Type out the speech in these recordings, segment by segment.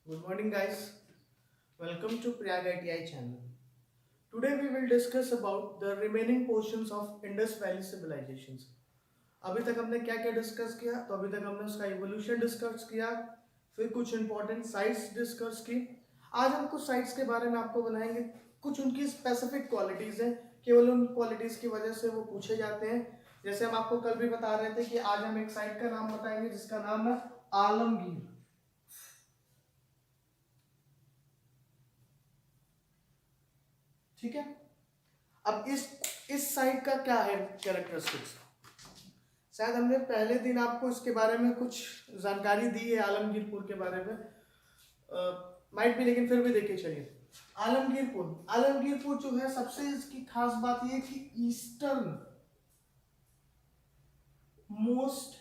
Good morning, guys. Welcome to Prayag ITI channel. Today we will discuss about the remaining portions of Indus Valley civilizations. अभी तक हमने क्या क्या discuss किया? तो अभी तक हमने उसका इवोल्यूशन डिस्कस किया, फिर कुछ इंपॉर्टेंट साइट्स डिस्कस की। आज हम कुछ साइट्स के बारे में आपको बनाएंगे। कुछ उनकी स्पेसिफिक क्वालिटीज हैं, केवल उन क्वालिटीज की वजह से वो पूछे जाते हैं। जैसे हम आपको कल भी बता रहे थे कि आज हम एक साइट का नाम बताएंगे जिसका नाम है आलमगीर। ठीक है। अब इस साइट का क्या है कैरेक्टरिस्टिक्स? शायद हमने पहले दिन आपको इसके बारे में कुछ जानकारी दी है आलमगीरपुर के बारे में, माइट भी, लेकिन फिर भी देखिए। चलिए, आलमगीरपुर जो है, सबसे इसकी खास बात यह कि eastern most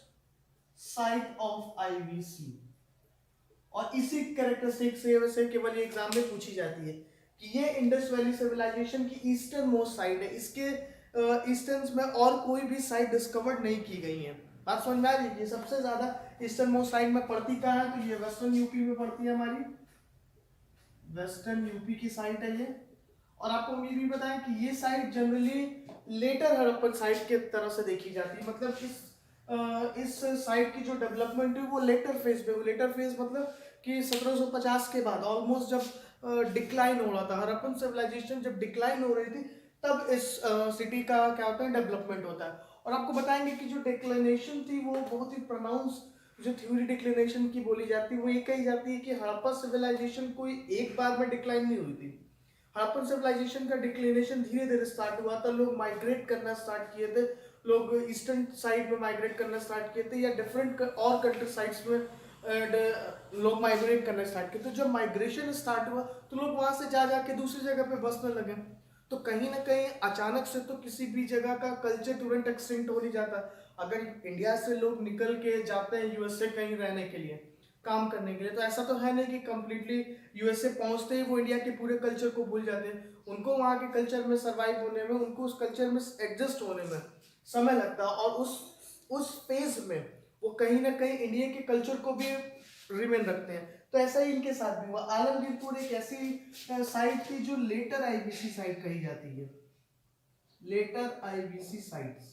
site of IVC, और इसी कैरेक्टरिस्टिक से वैसे केवल ये एग्जाम में पूछी जाती है कि ये इंडस वैली सिविलाइजेशन की ईस्टर्न मोस्ट साइट है। इसके ईस्टर्न में और कोई भी साइट डिस्कवर्ड नहीं की गई है। बात समझ में आ रही है? ये सबसे ज्यादा ईस्टर्न मोस्ट साइट में पड़ती कहाँ है? तो ये वेस्टर्न यूपी में पड़ती है, हमारी वेस्टर्न यूपी की साइट है ये। और आपको ये भी बताएं कि ये site generally later Harappan site के तरह से देखी जाती है। मतलब इस साइट की जो डेवलपमेंट है वो लेटर फेज पे, लेटर फेज मतलब कि 1750 के बाद, ऑलमोस्ट जब डिक्लाइन हो रहा था, हड़प्पन सिविलाइजेशन जब डिक्लाइन हो रही थी, तब इस सिटी का क्या होता है, डेवलपमेंट होता है। और आपको बताएंगे कि जो डिक्लिनेशन थी वो बहुत ही प्रोनाउंस, जो थ्योरी डिक्लिनेशन की बोली जाती है वो ये कही जाती है कि हड़प्पा सिविलाइजेशन कोई एक बार में डिक्लाइन नहीं हुई थी। हड़प्पन सिविलाइजेशन का डिक्लिनेशन धीरे धीरे स्टार्ट हुआ था। लोग माइग्रेट करना स्टार्ट किए थे, लोग ईस्टर्न साइड में माइग्रेट करना स्टार्ट किए थे, या डिफरेंट और कंट्री साइड्स में लोग माइग्रेट करना स्टार्ट किए। तो जब माइग्रेशन स्टार्ट हुआ तो लोग वहां से जा जाके दूसरी जगह पे बसने लगे। तो कहीं ना कहीं अचानक से तो किसी भी जगह का कल्चर तुरंत एक्सटिंक्ट हो नहीं जाता। अगर इंडिया से लोग निकल के जाते हैं यूएसए कहीं रहने के लिए, काम करने के लिए, तो ऐसा तो है नहीं कि कंप्लीटली यूएसए पहुंचते ही वो इंडिया के पूरे कल्चर को भूल जाते हैं। उनको वहां के कल्चर में सर्वाइव होने में, उनको उस कल्चर में एडजस्ट होने में समय लगता है, और उस फेज में वो कहीं ना कहीं इंडिया के कल्चर को भी रिमेन रखते हैं। तो ऐसा ही इनके साथ भी हुआ। आलमगीरपुर एक ऐसी साइट थी जो लेटर आईबीसी साइट कही जाती है, लेटर आईबीसी साइट्स।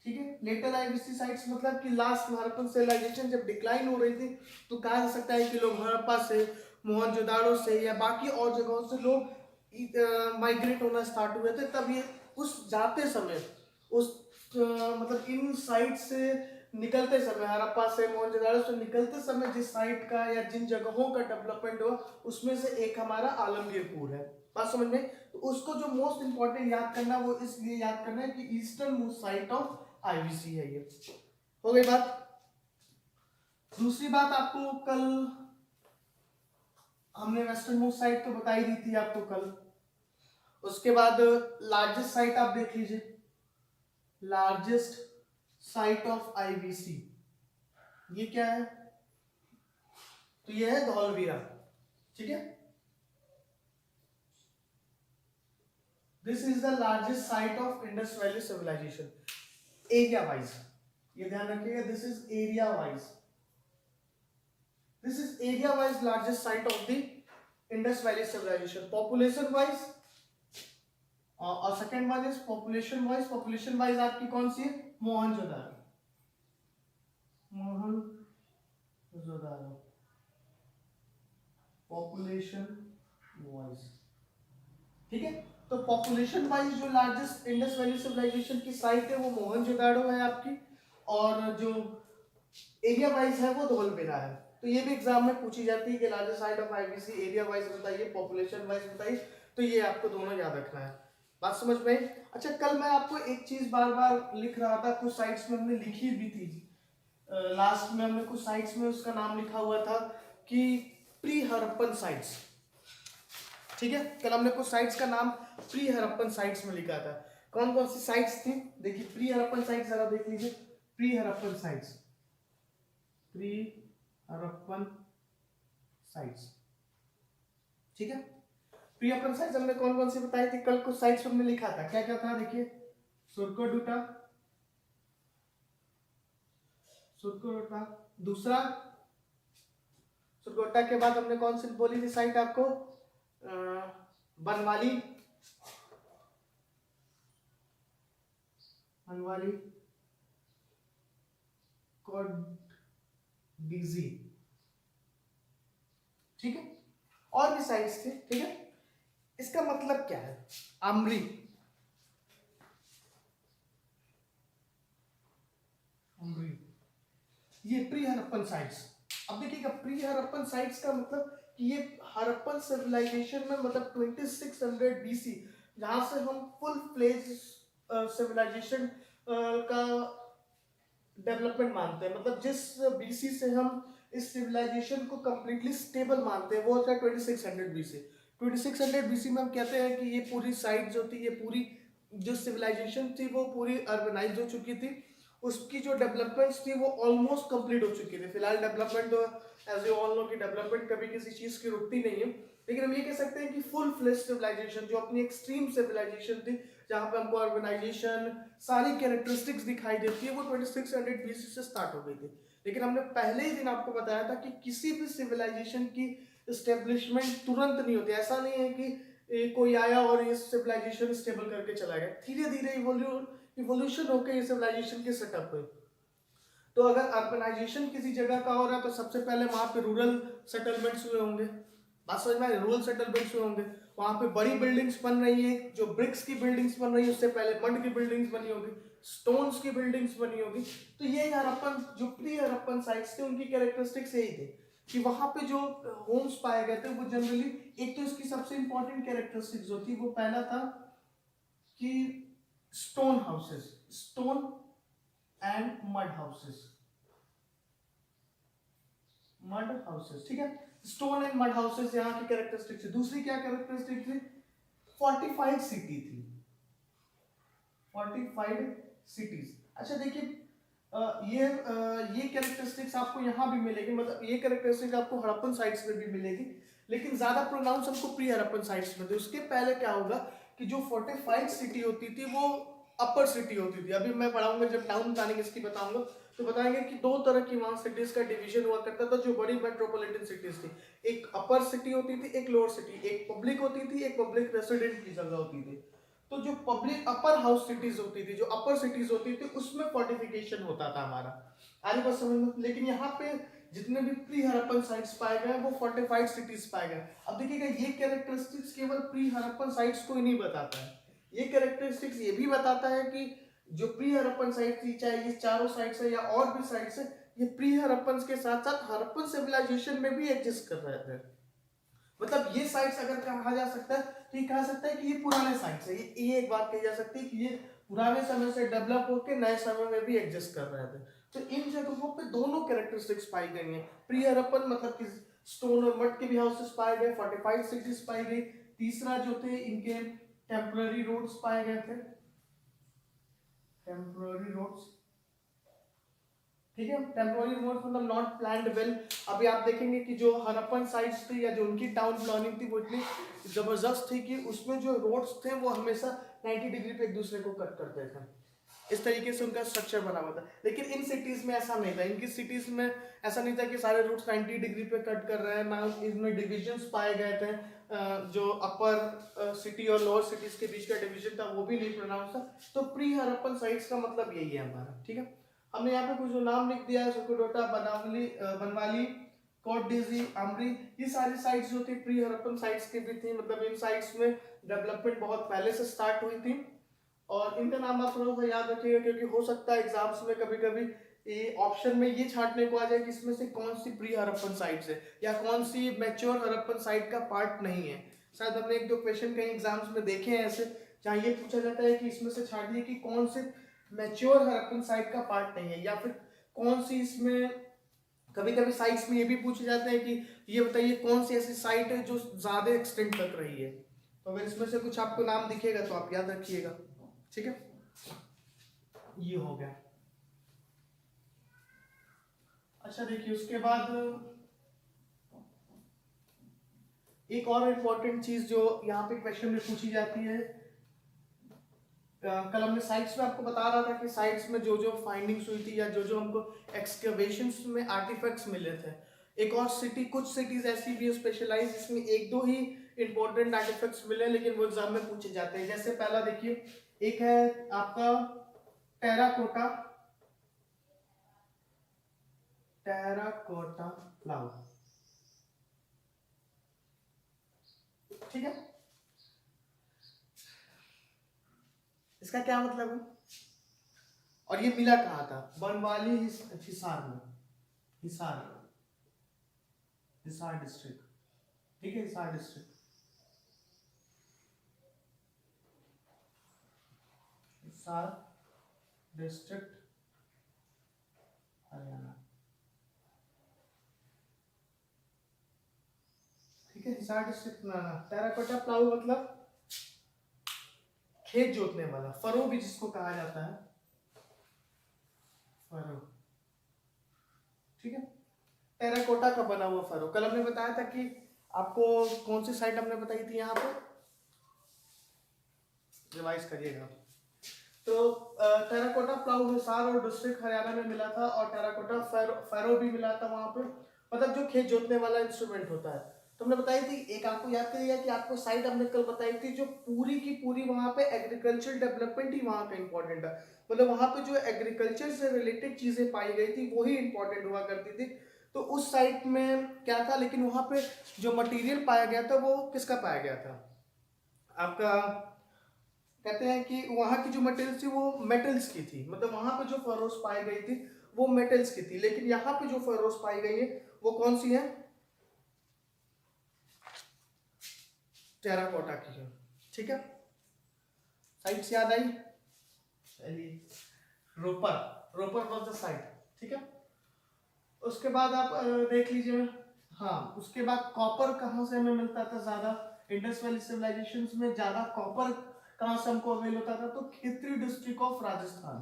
ठीक है, लेटर आईबीसी साइट्स मतलब कि लास्ट हड़प्पन सिविलाइजेशन जब डिक्लाइन हो रही थी, तो कहा जा सकता है कि लोग हड़प्पा से, मोहनजोदाड़ो से या बाकी और जगहों से लोग माइग्रेट होना स्टार्ट हुए थे। तब ये उस जाते समय उस मतलब इन साइट से निकलते समय, हड़प्पा से, मोहनजोदाड़ो से निकलते समय जिस साइट का या जिन जगहों का डेवलपमेंट हुआ, उसमें से एक हमारा आलमगीरपुर है। बात समझ में? तो उसको जो मोस्ट इंपॉर्टेंट याद करना, वो इसलिए याद करना है कि eastern most site of IVC है ये। हो गई बात। दूसरी बात, आपको कल हमने वेस्टर्न मोस्ट साइट तो बताई दी थी आपको कल। उसके बाद लार्जेस्ट साइट आप देख लीजिए, लार्जेस्ट साइट ऑफ आईवीसी ये क्या है? तो ये है धौलवीरा। ठीक है, this is the largest site of Indus valley civilization area wise. ये ध्यान रखिएगा, this is area wise, this is area wise largest site of the Indus valley civilization. Population wise, और second one is population wise. Population wise आपकी कौन सी है? Mohenjodaro, Mohenjodaro population wise. ठीक है, तो पॉपुलेशन वाइज जो लार्जेस्ट इंडस वैली सिविलाइजेशन की साइट है वो मोहनजोदाड़ो है आपकी, और जो एरिया वाइज है वो धौलवीरा है। तो ये भी एग्जाम में पूछी जाती है कि largest site of IVC area wise बताइए, पॉपुलेशन वाइज बताइए। तो ये आपको दोनों याद रखना है। बात समझ में आई? अच्छा, कल मैं आपको एक चीज बार बार लिख रहा था, कुछ साइट्स में हमने लिखी भी थी, लास्ट में हमने कुछ साइट्स में उसका नाम लिखा हुआ था कि प्री हड़प्पन साइट्स। ठीक है, कल हमने कुछ साइट्स का नाम प्री हड़प्पन साइट्स में लिखा था। कौन कौन सी साइट्स थी? देखिए, प्री हड़प्पन साइट्स जरा देख लीजिए। Pre Harappan sites, pre Harappan sites. ठीक है, प्री हड़प्पन साइट्स हमने कौन कौन सी बताई थी? कल कुछ साइट्स हमने लिखा था, क्या क्या था? देखिए, सुरकोडुटा, सुरकोडुटा, दूसरा सुरकोटा के बाद हमने कौन सी बोली थी साइट आपको? बनवाली, बनवाली कोडगिजी, ठीक है। और भी साइट्स थे, ठीक है। इसका मतलब क्या है? आमरी, ये प्री हड़प्पन साइट्स। अब देखिएगा प्री हड़प्पन साइट्स का मतलब कि ये हड़प्पन सिविलाइजेशन में मतलब 2600 बीसी जहां से हम फुल फ्लेज सिविलाइजेशन का डेवलपमेंट मानते हैं, मतलब जिस बीसी से हम इस सिविलाइजेशन को कंप्लीटली स्टेबल मानते हैं वो होता है 2600 बीसी। 2600 बीसी में हम कहते हैं कि ये पूरी साइट जो थी, ये पूरी जो सिविलाइजेशन थी वो पूरी अर्बनाइज हो चुकी थी, उसकी जो डेवलपमेंट्स थी वो ऑलमोस्ट कंप्लीट हो चुकी थी। फिलहाल डेवलपमेंट तो एज यू ऑल नो कि डेवलपमेंट कभी किसी चीज की रुकती नहीं है, लेकिन हम ये कह सकते हैं कि फुल फ्लेज सिविलाइजेशन जो अपनी एक्सट्रीम सिविलाइजेशन थी, जहां पे हमको ऑर्गेनाइजेशन सारी कैरेक्टरिस्टिक्स दिखाई देती है, वो 2600 बीसी से स्टार्ट हो गई थी। लेकिन हमने पहले ही दिन आपको बताया था कि किसी भी सिविलाइजेशन की एस्टेब्लिशमेंट तुरंत नहीं होती। ऐसा नहीं है कि कोई आया और ये सिविलाइजेशन स्टेबल करके चला गया, धीरे धीरे इवोल्यूशन होकर ये सिविलाइजेशन की सेटअप हुई। तो अगर अर्बनाइजेशन किसी जगह का हो रहा है तो सबसे पहले वहां पे रूरल सेटलमेंट्स हुए होंगे, बात समझ में, रूरल सेटलमेंट्स हुए होंगे, वहां पे बड़ी बिल्डिंग्स बन रही है, जो ब्रिक्स की बिल्डिंग्स बन रही है उससे पहले मड की बिल्डिंग्स बनी होगी, स्टोन्स की बिल्डिंग्स बनी होगी। तो ये हड़प्पन जो प्री हड़प्पन साइट्स थे उनकी कैरेक्टरिस्टिक्स यही थे कि वहां पे जो होम्स पाए गए थे वो जनरली, एक तो इसकी सबसे इंपॉर्टेंट कैरेक्टरिस्टिक्स जो थी वो पहला था कि stone houses, stone and mud houses, mud houses, ठीक है। स्टोन एंड मड हाउसेस यहाँ की कैरेक्टरिस्टिक थी। दूसरी क्या कैरेक्टरिस्टिक थी? फोर्टिफाइड सिटी थी, फोर्टिफाइड सिटीज। अच्छा देखिए ये कैरेक्टरिस्टिक्स आपको यहाँ भी मिलेगी, मतलब ये कैरेक्टरिस्टिक आपको हड़प्पन साइट्स में भी मिलेगी, लेकिन ज्यादा प्रोनाउंस हमको प्री हड़प्पन साइट्स में थे। उसके पहले क्या होगा कि जो फोर्टिफाइड सिटी होती थी वो अपर सिटी होती थी। अभी मैं पढ़ाऊंगा जब टाउन प्लानिंग इसकी बताऊंगा तो बताएंगे कि दो तरह की वहां सिटीज का डिवीजन हुआ करता था जो बड़ी मेट्रोपॉलिटन सिटीज थी। एक अपर सिटी होती थी, एक लोअर सिटी, एक पब्लिक होती थी, एक पब्लिक रेसिडेंट की जगह होती थी। तो जो पब्लिक अपर हाउस सिटीज होती थी, जो अपर सिटीज होती थी, उसमें फोर्टिफिकेशन होता था हमारा, आगे बात समझ में। लेकिन यहाँ पे जितने भी प्री हड़प्पन साइट्स पाए गए वो फोर्टिफाइड सिटीज पाए गए। अब देखिएगा ये कैरेक्टरिस्टिक्स केवल प्री हड़प्पन साइट्स को ही नहीं बताता है, ये कैरेक्टरिस्टिक्स ये भी बताता है कि जो प्री हड़प्पन साइट थी, चाहे ये चारों साइट्स है या और भी साइट्स है, ये प्री हड़प्पन के साथ साथ हड़प्पन सिविलाइजेशन में भी एग्जिस्ट कर रहे थे। मतलब ये साइट्स अगर कहा जा सकता है तो ये कहा सकता है कि ये पुराने साइट्स है, ये एक बात कही जा सकती है कि ये पुराने समय से डेवलप होकर नए समय में भी एग्जिस्ट कर रहे थे। तो इन जगहों पे दोनों कैरेक्टरिस्टिक्स पाई गई हैं। प्री हड़प्पन मतलब कि स्टोन और मड के भी हाउसेस पाए गए, फोर्टिफाइड सिटीज पाई गई। तीसरा जो थे इनके टेम्पररी रोड्स पाए गए थे, टेम्पररी रोड्स, ठीक है। टेम्पररी रोड्स मतलब नॉट प्लान्ड वेल। अभी आप देखेंगे कि जो हड़प्पन साइट्स थी या जो उनकी टाउन प्लानिंग थी वो इतनी जबरदस्त थी कि उसमें जो रोड्स थे वो हमेशा 90 डिग्री पे एक दूसरे को कट करते थे, इस तरीके से उनका स्ट्रक्चर बना हुआ था। लेकिन इन सिटीज में ऐसा नहीं था, इनकी सिटीज में ऐसा नहीं था कि सारे रूट्स 90 डिग्री पे कट कर रहे हैं, ना इसमें डिविजन्स पाए गए थे। जो अपर सिटी और लोअर सिटीज के बीच का डिवीजन था वो भी नहीं प्रोनाउंस था। तो प्री हड़प्पन साइट्स का मतलब यही है हमारा, ठीक है। हमने यहाँ पे कुछ जो नाम लिख दिया है, सुरकोटा, बनवाली, कोडगिजी, आमरी, ये सारी साइट्स जो थी प्री हड़प्पन साइट्स की भी थी। मतलब इन साइट्स में डेवलपमेंट बहुत पहले से स्टार्ट हुई थी और इनका नाम आप थोड़ा सा याद रखिएगा क्योंकि हो सकता है एग्जाम्स में कभी कभी ये ऑप्शन में ये छांटने को आ जाए कि इसमें से कौन सी प्री हड़प्पन साइट्स है या कौन सी मैच्योर हड़प्पन साइट का पार्ट नहीं है। शायद हमने एक दो क्वेश्चन कहीं एग्जाम्स में देखे हैं ऐसे जहाँ ये पूछा जाता है कि इसमें से छांटिए कि कौन से मैच्योर हड़प्पन साइट का पार्ट नहीं है, या फिर कौन सी इसमें, कभी कभी साइट्स में ये भी पूछे जाते हैं कि ये बताइए कौन सी ऐसी साइट है जो ज्यादा एक्सटेंड तक रही है। तो अगर इसमें से कुछ आपको नाम दिखेगा तो आप याद रखिएगा, ठीक है। ये हो गया। अच्छा देखिए उसके बाद एक और इम्पोर्टेंट चीज जो यहाँ पे क्वेश्चन में पूछी जाती है, कल हमने साइट्स में आपको बता रहा था कि साइट्स में जो जो फाइंडिंग्स हुई थी या जो जो हमको एक्सकवेशंस में आर्टिफैक्ट्स मिले थे एक और सिटी, कुछ सिटीज ऐसी भी है स्पेशलाइज जिसमें एक दो ही इंपॉर्टेंट आर्टिफैक्ट्स मिले लेकिन वो एग्जाम में पूछे जाते हैं। जैसे पहला देखिए, एक है आपका टेराकोटा, टेराकोटा प्लाउ, ठीक है। इसका क्या मतलब है, और ये मिला कहाँ था, बनवाली हिसार में, हिसार, हिसार डिस्ट्रिक्ट, ठीक है, हिसार डिस्ट्रिक्ट, हिसार डिस्ट्रिक्ट हरियाणा, ठीक है, हिसार डिस्ट्रिक्ट में आना। टेराकोटा प्लाऊ मतलब खेत जोतने वाला, फरो भी जिसको कहा जाता है, फरो, ठीक है। टेराकोटा का बना हुआ फरो, कल हमने बताया था कि आपको कौन सी साइट हमने बताई थी, यहाँ पे रिवाइज करिएगा। तो टेराकोटा प्लाऊ हिसार और डिस्ट्रिक्ट हरियाणा में मिला था, और टेराकोटा फैरो भी मिला था वहां पे, मतलब जो खेत जोतने वाला इंस्ट्रूमेंट होता है। तो हमने बताई थी, एक आपको याद करिएगा कि आपको साइट हमने कल बताई थी जो पूरी की पूरी वहां पे एग्रीकल्चर डेवलपमेंट ही वहां का इंपॉर्टेंट है, मतलब वहां पे जो एग्रीकल्चर से रिलेटेड चीजें पाई गई थी वही इंपॉर्टेंट हुआ करती थी। तो उस साइट में क्या था, लेकिन वहां पे जो मटेरियल पाया गया था वो किसका पाया गया था, आपका कहते हैं कि वहां की जो मटेरियल्स थी वो मेटल्स की थी, मतलब वहां पे जो फरोस पाई गई थी वो मेटल्स की थी, लेकिन यहाँ पे जो फरोस पाई गई है वो कौन सी है, टेराकोटा की है, ठीक है। साइट्स याद आई, चलिए, Ropar, Ropar was the site, ठीक है। उसके बाद आप देख लीजिए, हाँ उसके बाद कॉपर कहाँ से हमें मिलता था ज्यादा, इंडस वैली सिविलाइजेशंस में ज्यादा कॉपर कहाँ से हमको अवेल होता था, तो Khetri district of Rajasthan,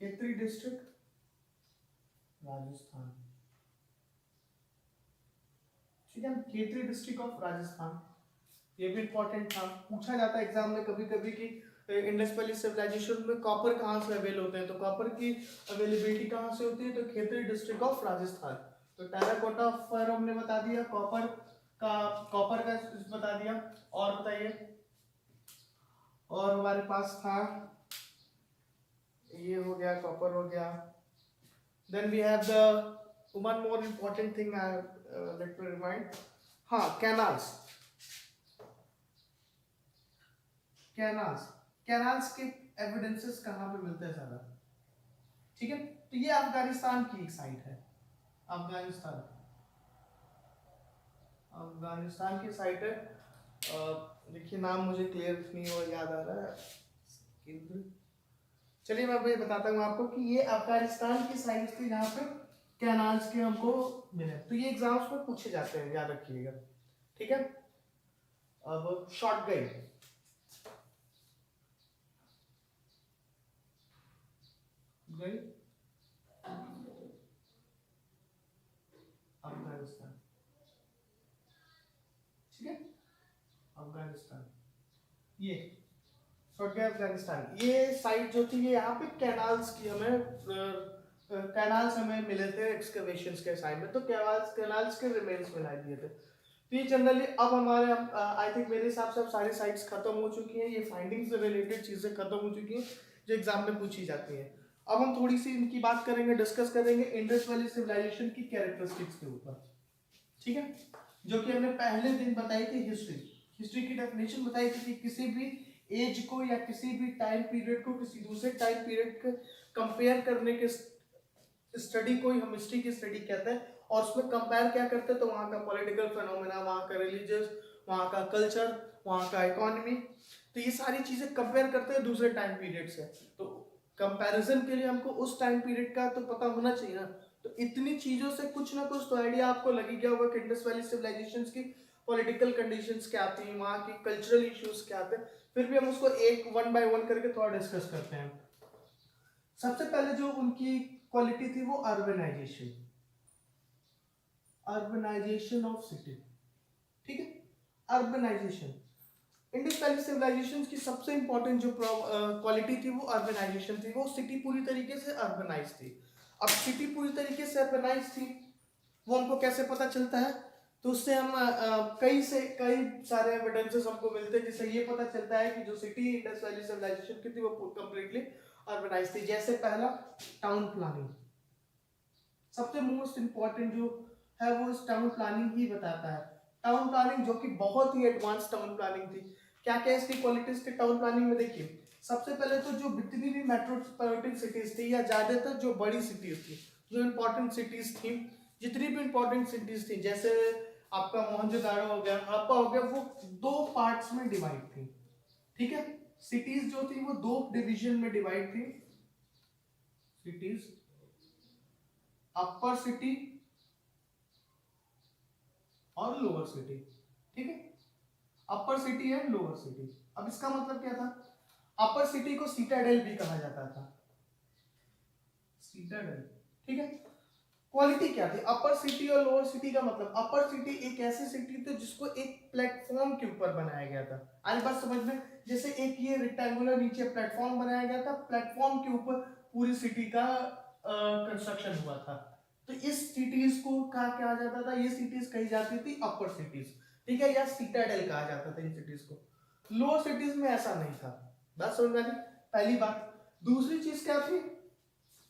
Khetri district Rajasthan, ठीक है, खेत्री डिस्ट्रिक्ट ऑफ राजस्थान, ये भी इंपॉर्टेंट था, पूछा जाता है एग्जाम में कभी कभी कि इंडस वैली सिविलाइजेशन में कॉपर कहाँ से अवेल होते हैं, तो कॉपर की अवेलेबिलिटी कहाँ से होती है, तो खेत्री डिस्ट्रिक्ट ऑफ राजस्थान। तो टेराकोटा फर हमने बता दिया, कॉपर का बता दिया, और बताइए, और हमारे पास था, ये हो गया, कॉपर हो गया, then we have the one more important thing, let me remind, हाँ कैनाल्स, कैनाल्स, कैनाल्स के एविडेंसेस कहाँ पे मिलते हैं ज्यादा, ठीक है। तो ये अफगानिस्तान की एक साइट है, अफगानिस्तान, अफगानिस्तान की साइट है, देखिए नाम मुझे क्लियर नहीं हो याद आ रहा है, चलिए मैं भाई बताता हूँ आपको कि ये अफगानिस्तान की साइट थी जहाँ पे कैनाल्स के हमको मिले, तो ये एग्जाम्स में पूछे जाते हैं, याद रखिएगा, ठीक है। अब शॉर्ट गई, गई अफगानिस्तान, ठीक है, अफगानिस्तान, ये शॉर्ट गई अफगानिस्तान, ये साइट जो थी ये यहाँ पे कैनाल्स की हमें कैनाल्स हमें मिले थे एक्सकवेशंस के टाइम में, तो कैनाल्स कैनाल्स के रिमेन्स मिला दिए थे। तो ये जनरली अब हमारे आई थिंक मेरे हिसाब से अब सारी साइट्स खत्म हो चुकी हैं, ये फाइंडिंग्स से रिलेटेड चीजें खत्म हो चुकी हैं जो एग्जाम में पूछी जाती हैं। अब हम थोड़ी सी इनकी बात करेंगे, डिस्कस करेंगे इंडस वैली सिविलाइजेशन की कैरेक्टरिस्टिक्स के ऊपर, ठीक है, जो कि हमने पहले दिन बताई थी, हिस्ट्री, हिस्ट्री की डेफिनेशन बताई थी कि किसी भी एज को या किसी भी टाइम पीरियड को किसी दूसरे टाइम पीरियड को कंपेयर करने के स्टडी को ही हम हिस्ट्री की स्टडी कहते हैं, और उसमें कंपेयर क्या करते हैं, तो वहाँ का पॉलिटिकल फिनोमेना, वहाँ का रिलीजियस, वहाँ का कल्चर, वहाँ का इकोनॉमी, तो ये सारी चीजें कंपेयर करते हैं दूसरे टाइम पीरियड से। तो कंपैरिजन के लिए हमको उस टाइम पीरियड का तो पता होना चाहिए ना, तो इतनी चीजों से कुछ ना कुछ तो आइडिया आपको लगी गया होगा कि इंडस वैली सिविलाइजेशंस की पॉलिटिकल कंडीशंस क्या थी, वहाँ की कल्चरल इश्यूज क्या थे, फिर भी हम उसको एक वन बाय वन करके थोड़ा डिस्कस करते हैं। सबसे पहले जो उनकी क्वालिटी थी वो अर्बनाइजेशन, अर्बनाइजेशन ऑफ सिटी, ठीक है, अर्बनाइजेशन, इंडस वैली सिविलाइजेशन की सबसे इंपॉर्टेंट जो क्वालिटी थी वो अर्बनाइजेशन थी, वो सिटी पूरी तरीके से अर्बनाइज थी। अब सिटी पूरी तरीके से अर्बनाइज थी वो हमको कैसे पता चलता है? तो उससे हम कई सारे एविडेंसेस हमको मिलते हैं जिससे ये पता चलता है कि जो सिटी इंडस वैली सिविलाइजेशन की थी वो कंप्लीटली अर्बनाइज थी। जैसे पहला, टाउन प्लानिंग। सबसे मोस्ट इंपॉर्टेंट जो है वो इस टाउन प्लानिंग ही बताता है। टाउन प्लानिंग जो कि बहुत ही एडवांस टाउन प्लानिंग थी। क्या क्या इसकी क्वालिटीज थे टाउन प्लानिंग में? देखिए, सबसे पहले तो जो जितनी भी मेट्रोपॉलिटन सिटीज थी या ज्यादातर जो बड़ी सिटीज थी, जो इंपॉर्टेंट सिटीज थी, जितनी भी इंपॉर्टेंट सिटीज थी, जैसे आपका मोहनजोदारो हो गया, हड़प्पा हो गया, वो दो पार्ट्स में डिवाइड थी। ठीक है, सिटीज जो थी वो दो डिवीजन में डिवाइड थी। सिटीज, अपर सिटी और लोअर सिटी। ठीक है, अपर सिटी एंड लोअर सिटी। अब इसका मतलब क्या था? अपर सिटी को सीटाडेल भी कहा जाता था, सीटाडेल। ठीक है, क्वालिटी क्या थी अपर सिटी और लोअर सिटी का? मतलब अपर सिटी एक ऐसी सिटी थी जिसको एक प्लेटफॉर्म के ऊपर बनाया गया था। आज बात समझ में? जैसे एक ये रेक्टेंगुलर नीचे प्लेटफॉर्म बनाया गया था, प्लेटफॉर्म के ऊपर पूरी सिटी का कंस्ट्रक्शन हुआ था। तो इस सिटीज को कहा कहा जाता था, ये सिटीज कही जाती थी अपर सिटीज। ठीक है, या सीटाडेल कहा जाता था इन सिटीज को। लोअर सिटीज में ऐसा नहीं था। बात समझ में आ गई? पहली बात। दूसरी चीज क्या थी?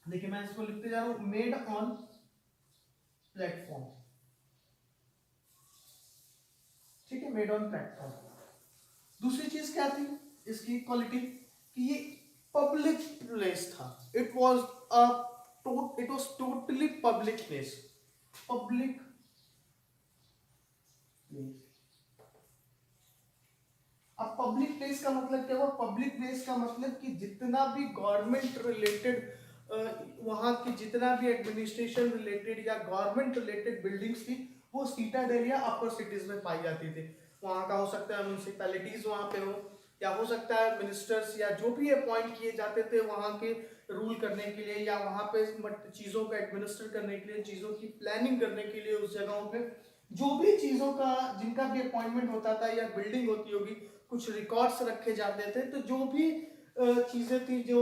देखिए मैं इसको लिखते जा रहा हूं, मेड ऑन प्लेटफॉर्म। ठीक है, मेड ऑन प्लेटफॉर्म। दूसरी चीज क्या थी इसकी क्वालिटी? कि ये पब्लिक प्लेस था। It was totally public place. Public place. अब पब्लिक प्लेस का मतलब क्या हुआ? पब्लिक प्लेस का मतलब कि जितना भी गवर्नमेंट रिलेटेड, वहां की जितना भी एडमिनिस्ट्रेशन रिलेटेड या गवर्नमेंट रिलेटेड बिल्डिंग्स थी, वो सीटाडेल या अपर सिटीज में पाई जाती थी। वहां का हो सकता है म्यूनिसिपैलिटीज वहां पे हो, या हो सकता है मिनिस्टर्स या जो भी अपॉइंट किए जाते थे वहां के रूल करने के लिए, या वहां पे चीजों को एडमिनिस्टर करने के लिए, चीजों की प्लानिंग करने के लिए उस जगहों पे जो भी चीजों का जिनका भी अपॉइंटमेंट होता था या बिल्डिंग होती होगी, कुछ रिकॉर्ड्स रखे जाते थे। तो जो भी चीजें थी जो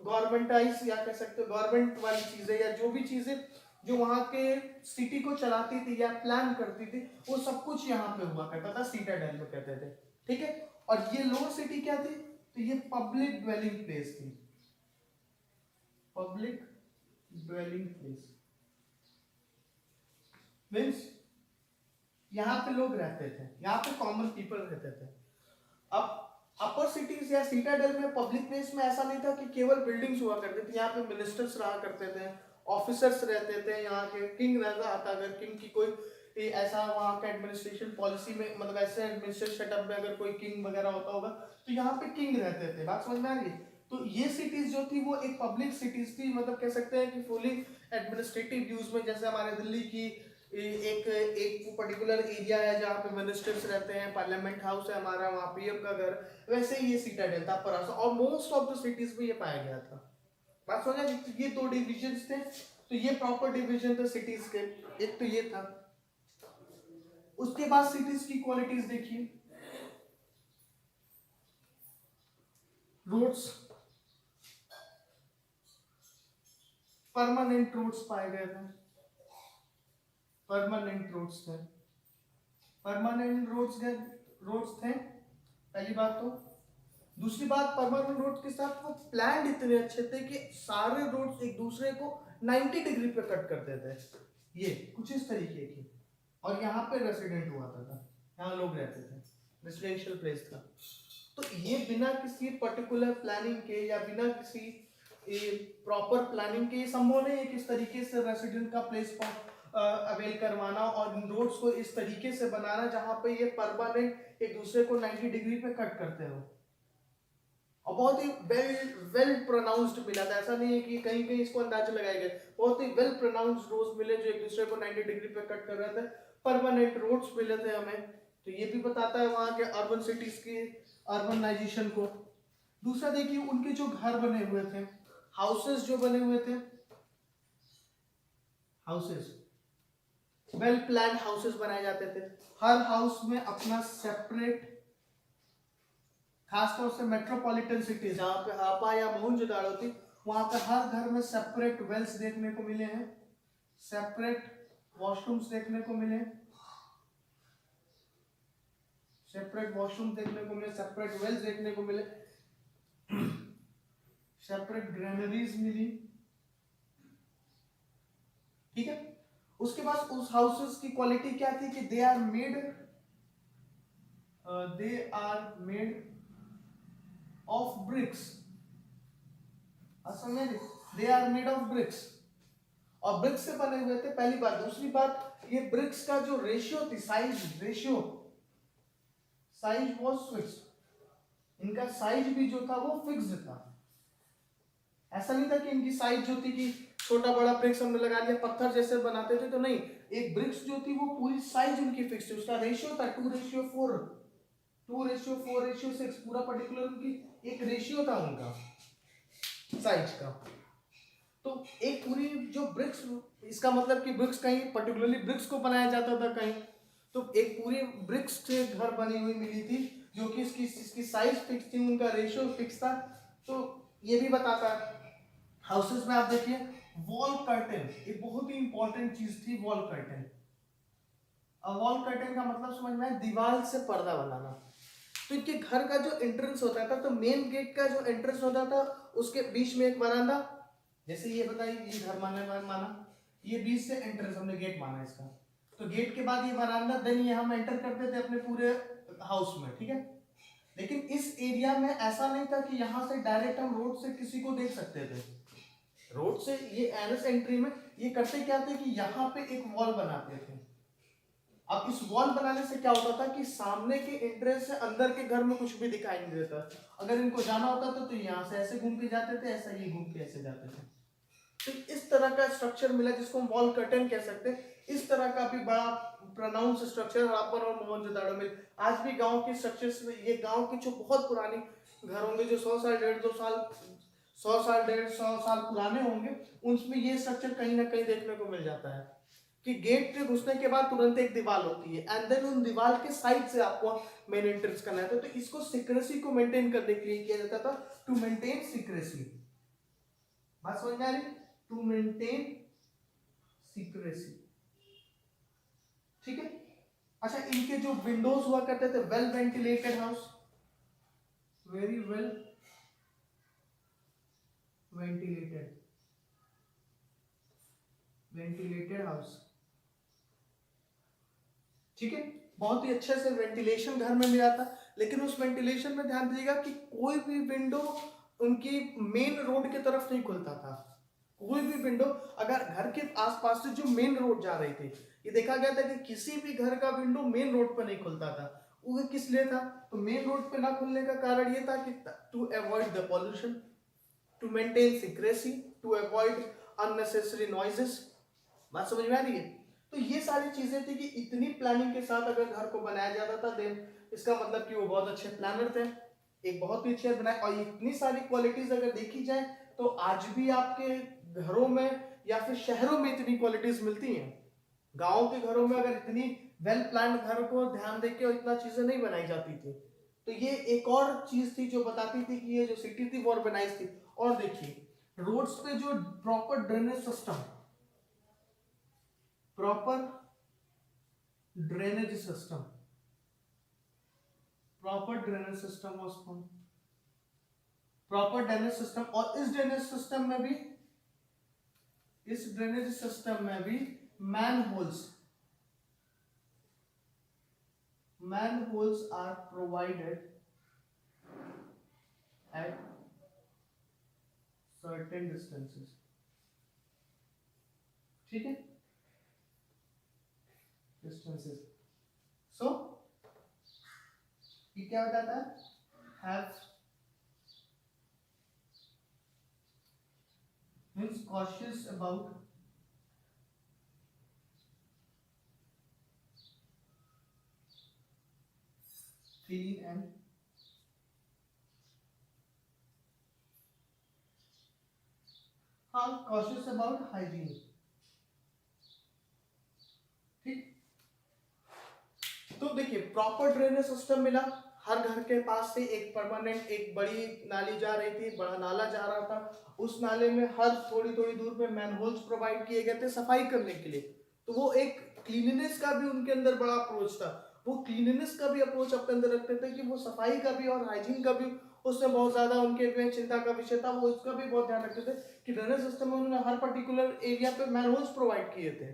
गवर्नमेंटाइज या कह सकते हो गवर्नमेंट वाली चीजें, या जो भी चीजें जो वहां के सिटी को चलाती थी या प्लान करती थी, वो सब कुछ यहाँ पे हुआ करता था, सीटाडेल में कहते थे। ठीक है, और ये लोअर सिटी क्या थी? तो ये पब्लिक ड्वेलिंग प्लेस थी। पब्लिक ड्वेलिंग प्लेस मीन्स यहाँ पे लोग रहते थे, यहाँ पे कॉमन पीपल रहते थे। अब अपर सिटीज या सीटाडेल में पब्लिक प्लेस में ऐसा नहीं था कि केवल बिल्डिंग्स हुआ करते थे। यहाँ पे मिनिस्टर्स रहा करते थे, ऑफिसर्स रहते थे, यहाँ के किंग रहता था। अगर किंग की कोई ऐसा वहाँ का एडमिनिस्ट्रेशन पॉलिसी में, मतलब ऐसे एडमिनिस्ट्रेशन सेटअप में अगर कोई किंग वगैरह होता होगा तो यहाँ पे किंग रहते थे। बात समझ में आ रही है? तो ये सिटीज जो थी वो एक पब्लिक सिटीज थी, मतलब कह सकते हैं कि फुली एडमिनिस्ट्रेटिव यूज में। जैसे हमारे दिल्ली की एक एक पर्टिकुलर एरिया है जहाँ पे मिनिस्टर्स रहते हैं, पार्लियामेंट हाउस है हमारा, वहाँ पीएम का घर, वैसे ही ये सीटाडेल था परासा, और मोस्ट ऑफ द सिटीज में ये पाया गया था। बात समझ आई? ये दो डिविजन्स थे, तो ये प्रॉपर डिवीजन थे सिटीज के। एक तो ये था। उसके बाद सिटीज की क्वालिटीज देखिए। रोड्स, परमानेंट रोड्स पाए गए थे। परमानेंट रोड्स थे, परमानेंट रोड्स थे, पहली बात तो। दूसरी बात, परमानेंट रोड के साथ वो प्लान इतने अच्छे थे कि सारे रोड्स एक दूसरे को 90 डिग्री पे कट करते थे, ये कुछ इस तरीके की। और यहाँ पे रेसिडेंट हुआ था, यहाँ लोग रहते थे, रेसिडेंशियल प्लेस था। तो ये बिना किसी पर्टिकुलर प्लानिंग के या बिना किसी प्रॉपर प्लानिंग के ये संभव नहीं है कि इस तरीके से रेसिडेंट का प्लेस अवेल करवाना और रोड्स को इस तरीके से बनाना जहां पे ये परमानेंट एक दूसरे को 90 डिग्री पे कट करते हो। और बहुत ही वेल प्रोनाउंस्ड मिला था, ऐसा नहीं है कि कहीं कहीं इसको अंदाजा लगाया गया। बहुत ही वेल प्रोनाउंस्ड रोड्स मिले जो एक दूसरे को 90 डिग्री पे कट कर रहे थे, परमानेंट रोड्स मिले थे हमें। तो ये भी बताता है वहां के अर्बन सिटीज की अर्बनाइजेशन को। दूसरा देखिए, उनके जो घर बने हुए थे, हाउसेस जो बने हुए थे, हाउसेस वेल प्लान हाउसेस बनाए जाते थे। हर हाउस में अपना सेपरेट, खासतौर से मेट्रोपॉलिटन सिटीज जहां पे हापा या मोहनजोदाड़ो थी, वहां पे हर घर में सेपरेट वेल्स देखने को मिले हैं, सेपरेट वॉशरूम्स देखने को मिले, सेपरेट वॉशरूम देखने को मिले, सेपरेट वेल्स देखने को मिले, सेपरेट ग्रेनरीज मिली, ठीक है। उसके बाद उस हाउसेस की क्वालिटी क्या थी कि they are made of bricks, they are made of bricks, और ब्रिक्स से बने हुए थे, पहली बात। दूसरी बात, ये ब्रिक्स का जो रेशियो थी, साइज वाज फिक्स्ड, इनका साइज भी जो था वो फिक्स्ड था। ऐसा नहीं था कि इनकी साइज जो थी कि छोटा बड़ा ब्रिक्स हमने लगा लिया, पत्थर जैसे बनाते थे, तो नहीं, एक ब्रिक्स जो थी वो पूरी साइज उनकी फिक्स थी। उसका रेशियो था 2:4, 2:4:6, पूरा पर्टिकुलर उनकी एक रेशियो था उनका साइज का। तो एक पूरी जो ब्रिक्स, इसका मतलब कि ब्रिक्स कहीं पर्टिकुलरली ब्रिक्स को बनाया जाता था कहीं, तो एक पूरी ब्रिक्स से घर बनी हुई मिली थी, जो कि इसकी साइज फिक्स थी, उनका रेशियो फिक्स था। तो ये भी बताता है। हाउसेस में आप देखिए वॉल कर्टेन, एक बहुत ही इंपॉर्टेंट चीज थी वॉल कर्टेन। अब वॉल कर्टेन का मतलब समझ में आया, दीवार से पर्दा बनाना। तो इनके घर का जो एंट्रेंस होता था, तो मेन गेट का जो एंट्रेंस होता था, उसके बीच में एक वरांडा, जैसे ये बताइए, ये घर माना, ये बीच से एंट्रेंस हमने गेट माना इसका, तो गेट के बाद ये वरांडा, देन ये हम एंटर करते थे अपने पूरे हाउस में, ठीक है। लेकिन इस एरिया में ऐसा नहीं था कि यहाँ से डायरेक्ट हम रोड से किसी को देख सकते थे। रोड से ये एनएस एंट्री में ये करते क्या थे कि यहाँ पे एक वॉल बनाते थे। अब इस वॉल बनाने से क्या होता था कि सामने के एंट्रेंस से अंदर के घर में कुछ भी दिखाई नहीं देता। अगर इनको जाना होता था तो यहाँ से ऐसे घूम के जाते थे, ऐसा ये घूम के ऐसे जाते थे। तो इस तरह का स्ट्रक्चर मिला जिसको हम वॉल कर्टेन कह सकते हैं। इस तरह का भी बड़ा प्रोनाउंस स्ट्रक्चर हड़प्पन और मोहनजोदाड़ो में आज भी गांव के स्ट्रक्चर्स में, ये गांव की जो बहुत पुरानी घर होंगे, जो 100 साल 150 साल 100 साल 150 साल पुराने होंगे, उनमें ये स्ट्रक्चर कहीं ना कहीं देखने को मिल जाता है कि गेट पे घुसने के बाद तुरंत एक दीवार होती है, एंड देन उन दीवार के साइड से आपको मेन एंट्रेंस करना है। तो इसको सीक्रेसी को मेंटेन करने के लिए किया जाता था, टू मेंटेन सीक्रेसी। बात समझ में आ रही? टू मेंटेन सीक्रेसी, ठीक है। अच्छा, इनके जो विंडोज हुआ करते थे, well ventilated house, very well ventilated house, ठीक है। बहुत ही अच्छे से वेंटिलेशन घर में मिला था। लेकिन उस वेंटिलेशन में ध्यान दीजिएगा कि कोई भी विंडो उनकी मेन रोड की तरफ नहीं खुलता था। कोई भी विंडो अगर घर के आसपास से जो मेन रोड जा रही थी, ये देखा गया था कि किसी भी घर का विंडो मेन रोड पर नहीं खुलता था। वो किस लिए था? तो मेन रोड पे ना खुलने का कारण ये था कि to avoid the pollution, to maintain secrecy, to avoid unnecessary noises. बात समझ में आ रही है? तो ये सारी चीजें थी कि इतनी प्लानिंग के साथ अगर घर को बनाया जाता था, देन इसका मतलब कि वो बहुत अच्छे प्लानर थे, एक बहुत ही अच्छे बनाए। और इतनी सारी क्वालिटीज अगर देखी जाए तो आज भी आपके घरों में या फिर शहरों में इतनी क्वालिटीज मिलती हैं। गांव के घरों में अगर इतनी वेल प्लान्ड घर को ध्यान देके और इतना चीजें नहीं बनाई जाती थी। तो ये एक और चीज थी जो बताती थी कि ये जो सिटी थी वो ऑर्गेनाइज थी। और देखिए रोड्स पे जो proper drainage system, proper drainage system, proper drainage system was found, proper drainage system. और इस ड्रेनेज सिस्टम में भी, इस ड्रेनेज सिस्टम में भी manholes are provided at certain distances, ठीक है, distances। so ये क्या बताता है? have means cautious about clean and cautious about hygiene, ठीक। तो देखिए प्रॉपर ड्रेनेज सिस्टम मिला, हर घर के पास से एक परमानेंट एक बड़ी नाली जा रही थी, बड़ा नाला जा रहा था। उस नाले में हर थोड़ी थोड़ी दूर पे मैनहोल्स प्रोवाइड किए गए थे सफाई करने के लिए। तो वो एक क्लीनिनेस का भी उनके अंदर बड़ा अप्रोच था, वो क्लीनिनेस का भी अप्रोच अपने अंदर रखते थे कि वो सफाई का भी और हाइजीन का भी उसमें बहुत ज्यादा उनके में चिंता का विषय था। वो इसका भी बहुत ध्यान रखते थे कि ड्रेनेज सिस्टम में उन्होंने हर पर्टिकुलर एरिया पे मैनहोल्स प्रोवाइड किए थे।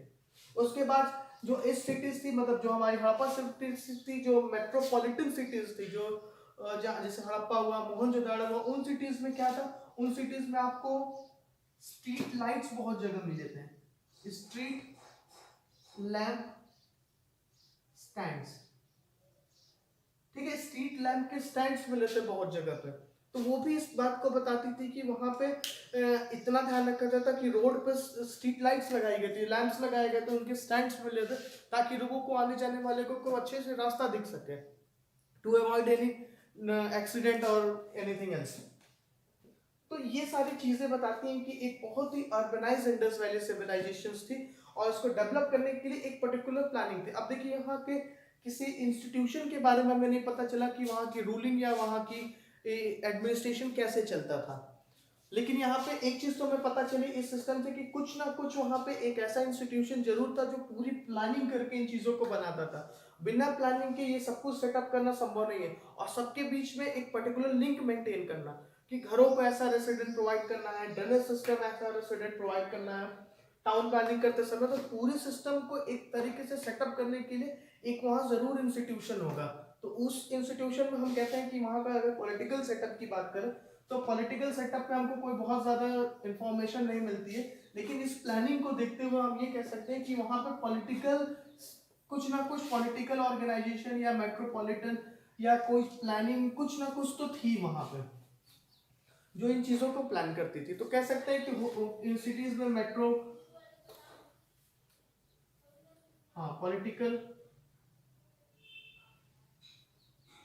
उसके बाद जो इस सिटीज थी, मतलब जो हमारी हड़प्पा सिटीज थी, जो मेट्रोपॉलिटन सिटीज थी, जो जैसे हड़प्पा हुआ, मोहनजोदाड़ो हुआ, उन सिटीज में क्या था, उन सिटीज में आपको स्ट्रीट लाइट्स बहुत जगह मिले थे, स्ट्रीट लैंप स्टैंड्स, ठीक है, स्ट्रीट लैंप के स्टैंड्स मिले थे बहुत जगह पे। तो वो भी इस बात को बताती थी कि वहां पे इतना ध्यान रखा जाता कि रोड पे स्ट्रीट लाइट्स लगाई गई थी, लैंप्स लगाए गए थे, उनके स्टैंड्स मिले थे, ताकि लोगों को आने जाने वाले को अच्छे से रास्ता दिख सके, टू अवॉइड एनी एक्सीडेंट और एनीथिंग एल्स। तो ये सारी चीजें बताती हैं कि एक बहुत ही अर्बनाइज्ड इंडस वैली सिविलाइजेशंस थी और इसको डेवलप करने के लिए एक पर्टिकुलर प्लानिंग थी। अब देखिए यहाँ के किसी इंस्टीट्यूशन के बारे में हमें नहीं पता चला कि वहाँ की रूलिंग या वहाँ की एडमिनिस्ट्रेशन कैसे चलता था, लेकिन यहाँ पे एक चीज तो हमें पता चली इस सिस्टम से कि कुछ ना कुछ वहाँ पे एक ऐसा इंस्टीट्यूशन जरूर था जो पूरी प्लानिंग करके इन चीजों को बनाता था। बिना प्लानिंग के ये सब कुछ सेटअप करना संभव नहीं है, और सबके बीच में एक पर्टिकुलर लिंक मेंटेन करना कि घरों को ऐसा रेसिडेंट प्रोवाइड करना है, ड्रेनेज सिस्टम ऐसा रेसिडेंट प्रोवाइड करना है, टाउन प्लानिंग करते समय तो पूरे सिस्टम को एक तरीके से सेटअप करने के लिए एक वहां जरूर इंस्टीट्यूशन होगा। तो उस इंस्टीट्यूशन में हम कहते हैं कि वहां का अगर पॉलिटिकल सेटअप की बात करें तो पॉलिटिकल सेटअप पे हमको कोई बहुत ज्यादा इंफॉर्मेशन नहीं मिलती है, लेकिन इस प्लानिंग को देखते हुए हम ये कह सकते हैं कि वहां पे पॉलिटिकल कुछ ना कुछ पॉलिटिकल ऑर्गेनाइजेशन या मेट्रोपॉलिटन या कोई प्लानिंग कुछ ना कुछ तो थी वहां पे जो इन चीजों को प्लान करती थी। तो कह सकते हैं कि इन सिटीज में मेट्रो, हाँ, पॉलिटिकल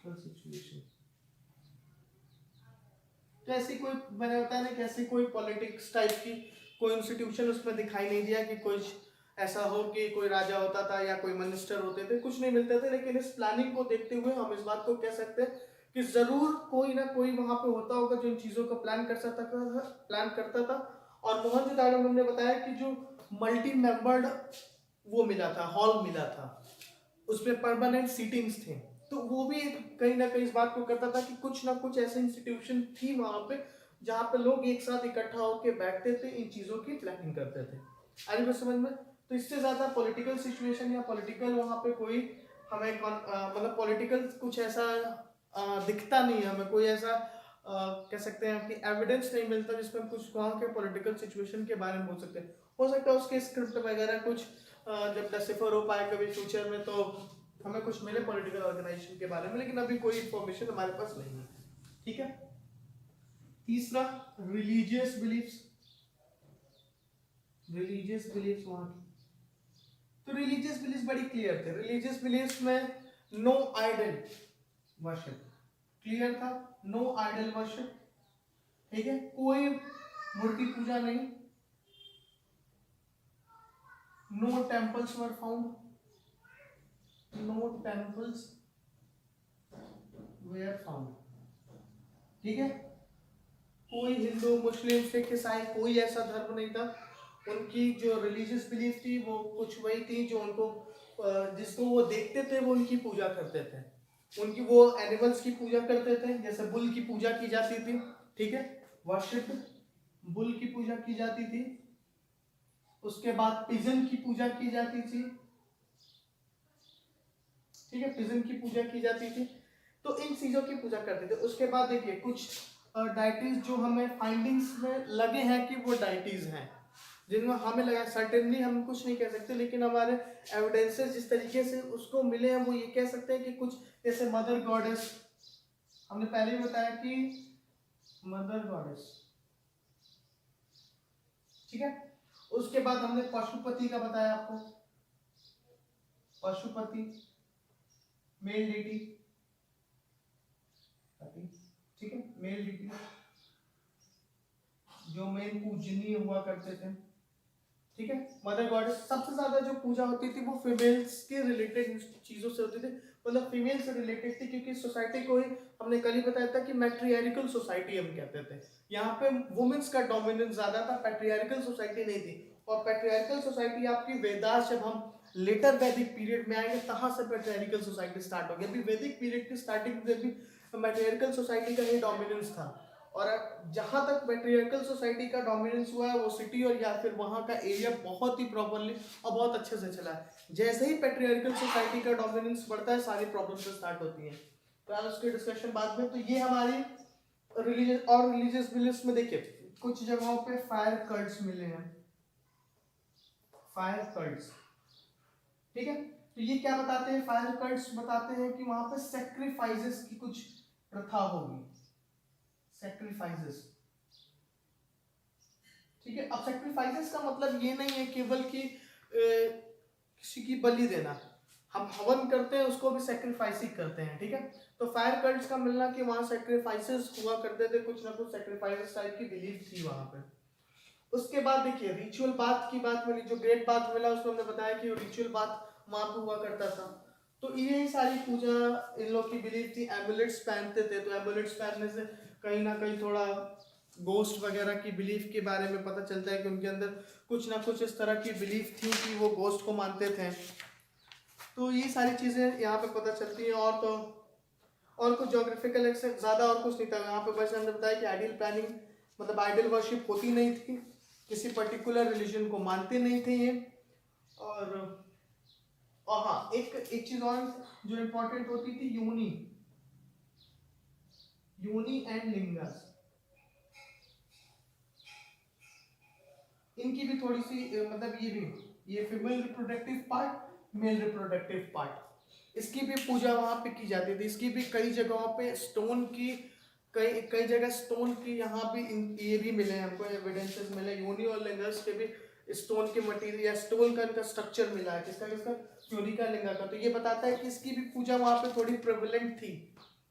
सिचुएशन, तो ऐसी कोई, मैंने बताया ना कि ऐसी कोई पॉलिटिक्स टाइप की कोई इंस्टीट्यूशन उसमें दिखाई नहीं दिया कि कुछ ऐसा हो कि कोई राजा होता था या कोई मिनिस्टर होते थे, कुछ नहीं मिलते थे। लेकिन इस प्लानिंग को देखते हुए हम इस बात को कह सकते हैं कि जरूर कोई ना कोई वहां पे होता होगा जो इन चीजों को प्लान करता था। और मोहनजोदाड़ो में हमने बताया कि जो मल्टी मेंबर्ड वो मिला था, हॉल मिला था, उसमें परमानेंट सीटिंग्स थे, तो वो भी कहीं ना कहीं इस बात को करता था कि कुछ ना कुछ ऐसे इंस्टीट्यूशन थी वहां पे जहां पे लोग एक साथ इकट्ठा होकर बैठते थे, इन चीजों की प्लानिंग करते थे। आई बात समझ में? तो इससे ज्यादा पॉलिटिकल सिचुएशन या पॉलिटिकल वहां पे कोई हमें मतलब पॉलिटिकल कुछ ऐसा दिखता नहीं है हमें, कोई ऐसा कह सकते हैं कि एविडेंस नहीं मिलता जिसमें हम कुछ वहाँ के पॉलिटिकल सिचुएशन के बारे में बोल सकते हैं। हो सकता है उसके स्क्रिप्ट वगैरह कुछ जब डेसिफर हो पाए कभी फ्यूचर में तो हमें कुछ मिले पॉलिटिकल ऑर्गेनाइजेशन के बारे में, लेकिन अभी कोई इंफॉर्मेशन हमारे पास नहीं है। ठीक है। तीसरा, रिलीजियस बिलीफ्स। रिलीजियस बिलीफ्स वहां की, तो रिलीजियस बिलीफ्स बड़ी क्लियर थे। रिलीजियस बिलीफ्स में नो आइडल वर्शिप, क्लियर था, नो आइडल वर्शिप, ठीक है, कोई मूर्ति पूजा नहीं, no temples were found, no temples were found, ठीक है, कोई हिंदू मुस्लिम सिख ईसाई कोई ऐसा धर्म नहीं था। उनकी जो रिलीजियस बिलीफ थी वो कुछ वही थी जो उनको जिसको वो देखते थे वो उनकी पूजा करते थे। उनकी वो एनिमल्स की पूजा करते थे, जैसे बुल की पूजा की जाती थी, ठीक है, वर्शिप, बुल की पूजा की जाती थी। उसके बाद पिजन की पूजा की जाती थी, ठीक है, पिजन की पूजा की जाती थी। तो इन चीजों की पूजा करते थे। उसके बाद देखिए कुछ डाइटीज जो हमें फाइंडिंग्स में लगे हैं कि वो डाइटीज हैं, जिनमें हमें लगा, सर्टेनली हम कुछ नहीं कह सकते, लेकिन हमारे एविडेंसेस जिस तरीके से उसको मिले हैं वो ये कह सकते हैं कि कुछ जैसे मदर गॉडेस, हमने पहले ही बताया कि मदर गॉडेस, ठीक है। उसके बाद हमने पशुपति का बताया आपको, पशुपति मेल डीटी, ठीक है, मेल डीटी जो मेन पूजनीय हुआ करते थे, ठीक है। मदर गॉडेस, सबसे ज्यादा जो पूजा होती थी वो फीमेल्स के रिलेटेड चीजों से होती थी, मतलब फीमेल से रिलेटेड थी, क्योंकि सोसाइटी को ही हमने कल ही बताया था कि मैट्रियार्कल सोसाइटी हम कहते थे। यहाँ पे वुमेन्स का डोमिनेंस ज्यादा था, पैट्रियार्कल सोसाइटी नहीं थी। और पेट्रियार्कल सोसाइटी आपकी वेदास, जब हम लेटर वैदिक पीरियड में आएंगे तहां से पेट्रियार्कल सोसाइटी स्टार्ट होगी। अभी वैदिक पीरियड की स्टार्टिंग में भी पेट्रियार्कल सोसाइटी का ही डोमिनेंस था, और जहां तक पेट्रियार्कल सोसाइटी का डोमिनेंस हुआ है वो सिटी और या फिर वहां का एरिया बहुत ही प्रॉपरली और बहुत अच्छे से चला है। जैसे ही पेट्रियार्कल सोसाइटी का डोमिनेंस बढ़ता है सारी प्रॉब्लम्स स्टार्ट होती हैं। तो आज उसकी डिस्कशन बाद में। तो ये हमारी रिलीजियस और रिलीजियस बिलीफ्स में देखिए कुछ जगहों पे फायर कल्ट्स मिले हैं, फायर कल्ट्स, ठीक है। तो ये क्या बताते हैं, फायर कल्ट्स बताते हैं कि वहां पे सैक्रिफाइसेस की कुछ प्रथा होगी, सैक्रिफाइसेस, ठीक है। अब सैक्रिफाइसेस का मतलब ये नहीं है केवल कि किसी की बलि देना, हम हवन करते हैं उसको भी सैक्रिफाइस ही करते हैं, ठीक है। तो फायर कल्ट्स का मिलना कि वहां सैक्रिफाइसेस हुआ करते थे, कुछ ना कुछ सैक्रिफाइसेस टाइप की बिलीफ थी वहां पे। उसके बाद देखिए रिचुअल बाथ की बात मिली, जो ग्रेट बाथ मिला उसमें हमने बताया कि रिचुअल बाथ वहां पे हुआ करता था। तो ये सारी पूजा इन लोग की बिलीफ थी। एमुलेट्स पहनते थे, तो एमुलेट्स पहनने से कहीं ना कहीं थोड़ा गोस्ट वगैरह की बिलीफ के बारे में पता चलता है कि उनके अंदर कुछ ना कुछ इस तरह की बिलीफ थी कि वो गोस्ट को मानते थे। तो ये सारी चीजें यहाँ पे पता चलती हैं। और तो और कुछ जोग्राफिकल से ज्यादा और कुछ नहीं था यहाँ पे, बस हमने बताया कि आइडियल प्लानिंग मतलब आइडियल वर्शिप होती नहीं थी, किसी पर्टिकुलर रिलीजन को मानते नहीं थे ये। और हाँ, एक चीज और जो इम्पोर्टेंट होती थी, यूनी, यूनी एंड लिंगस, इनकी भी थोड़ी सी मतलब ये female reproductive part, male reproductive part, इसकी भी पूजा वहां पे की जाती थी। इसकी भी कई जगहों पे स्टोन की, कई कई जगह स्टोन की यहाँ भी ये भी मिले हैं हमको, एविडेंसेस मिले यूनी और लिंगस के भी, स्टोन के मटेरियल या स्टोन का इनका स्ट्रक्चर मिला है, किसका किसका, यूनी का, लिंगा का। तो ये बताता है कि इसकी भी पूजा वहां पे थोड़ी प्रेवलेंट थी,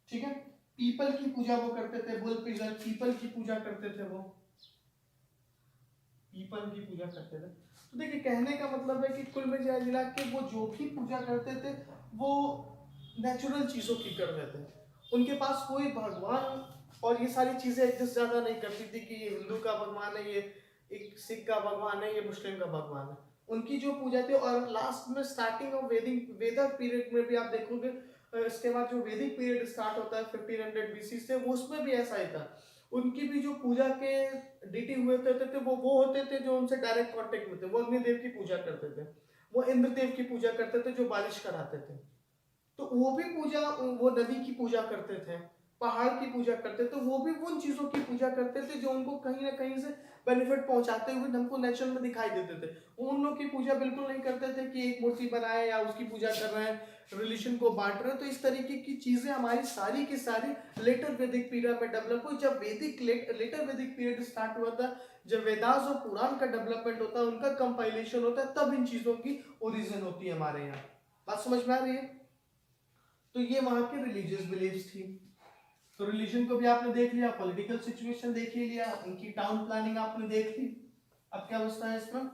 ठीक है। पीपल की पूजा वो करते थे, बुल पीपल, पीपल की पूजा करते थे वो, पीपल की पूजा करते थे। तो देखिए कहने का मतलब है कि कुल मिला के वो जो भी पूजा करते थे वो नेचुरल चीजों की करते थे। उनके पास कोई भगवान और ये सारी चीजें एग्जिस्ट ज्यादा नहीं करती थी कि ये हिंदू का भगवान है, ये एक सिख का भगवान है, ये मुस्लिम का भगवान है। उनकी जो पूजा थी, और लास्ट में स्टार्टिंग ऑफ वेदिक पीरियड में भी आप देखोगे, इसके बाद जो वैदिक पीरियड स्टार्ट होता है 1500 बीसी से, वो उसमें भी ऐसा ही था। उनकी भी जो पूजा के डिटी हुए थे वो होते थे जो उनसे डायरेक्ट कांटेक्ट में थे, वो अग्निदेव की पूजा करते थे, वो इंद्रदेव की पूजा करते थे जो बारिश कराते थे। तो वो भी पूजा, वो नदी की पूजा करते थे, पहाड़ की पूजा करते थे, वो भी उन चीजों की पूजा करते थे जो उनको कहीं ना कहीं से बेनिफिट पहुंचाते हुए हमको नेचर में दिखाई देते थे। वो उन लोग की पूजा बिल्कुल नहीं करते थे कि एक मूर्ति बनाए या उसकी पूजा कर रहे हैं, रिलीजन को बांट रहे हैं। तो इस तरीके की चीजें हमारी सारी की सारी लेटर वैदिक पीरियड में डेवलप हुई। जब लेटर वैदिक पीरियड स्टार्ट हुआ था, जब वेदास और पुराण का डेवलपमेंट होता है, उनका कंपाइलेशन होता है, तब इन चीजों की ओरिजिन होती है हमारे यहाँ। बात समझ में आ रही है। तो ये वहां की रिलीजियस बिलीव्स थी। तो रिलीजन को भी आपने देख लिया, पॉलिटिकल सिचुएशन देख ही लिया, उनकी टाउन प्लानिंग आपने देख ली। अब क्या बचता है इसमें,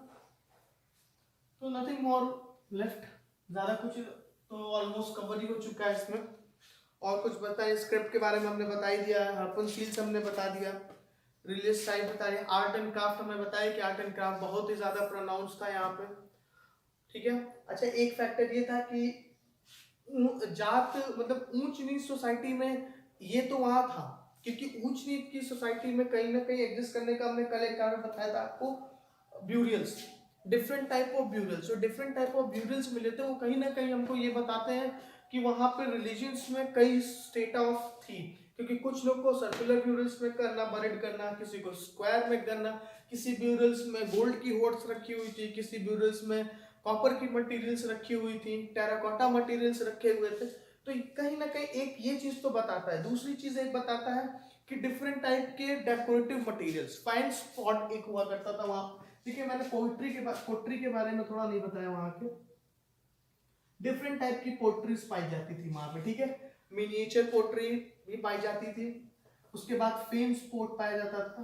तो नथिंग मोर लेफ्ट, ज्यादा कुछ तो ऑलमोस्ट कवर ही हो चुका है इसमें। और कुछ बताइए, स्क्रिप्ट के बारे में हमने बता ही दिया, हरपन शील्स हमने बता दिया, रिलीजियस टाइप बता दिया, आर्ट एंड क्राफ्ट हमें बताया कि आर्ट एंड क्राफ्ट बहुत ही ज्यादा प्रोनाउंस था यहाँ पे, ठीक है। अच्छा, एक फैक्टर ये था कि जात मतलब ऊंच नीच सोसाइटी में ये तो वहां था, क्योंकि ऊंच नीच की सोसाइटी में कहीं ना कहीं एग्जिस्ट करने का हमने कल एक कारण बताया था आपको, burials, different type of burials. जो डिफरेंट टाइप ऑफ ब्यूरियल्स मिले थे वो कहीं ना कहीं हमको ये बताते हैं कि वहां पे रिलीजियंस में कई स्टेट ऑफ थी, क्योंकि कुछ लोग को सर्कुलर ब्यूरियल्स में करना, बरेड करना, किसी को स्क्वायर में करना, किसी ब्यूरियल्स में गोल्ड की होर्ड्स रखी हुई थी, किसी ब्यूरियल्स में कॉपर की मटेरियल्स रखी हुई थी, टेराकोटा मटेरियल्स रखे हुए थे। तो कहीं ना कहीं एक ये चीज तो बताता है। दूसरी चीज एक बताता है कि डिफरेंट टाइप के डेकोरेटिव मटेरियल्स, फाइन स्पॉट एक हुआ करता था वहां। देखिए मैंने पोट्री के बारे में थोड़ा नहीं बताया, वहां के डिफरेंट टाइप की पोट्रीज पाई जाती थी वहां पे, ठीक है। मिनिएचर पोट्री भी पाई जाती थी, उसके बाद फेम स्पॉट पाया जाता था,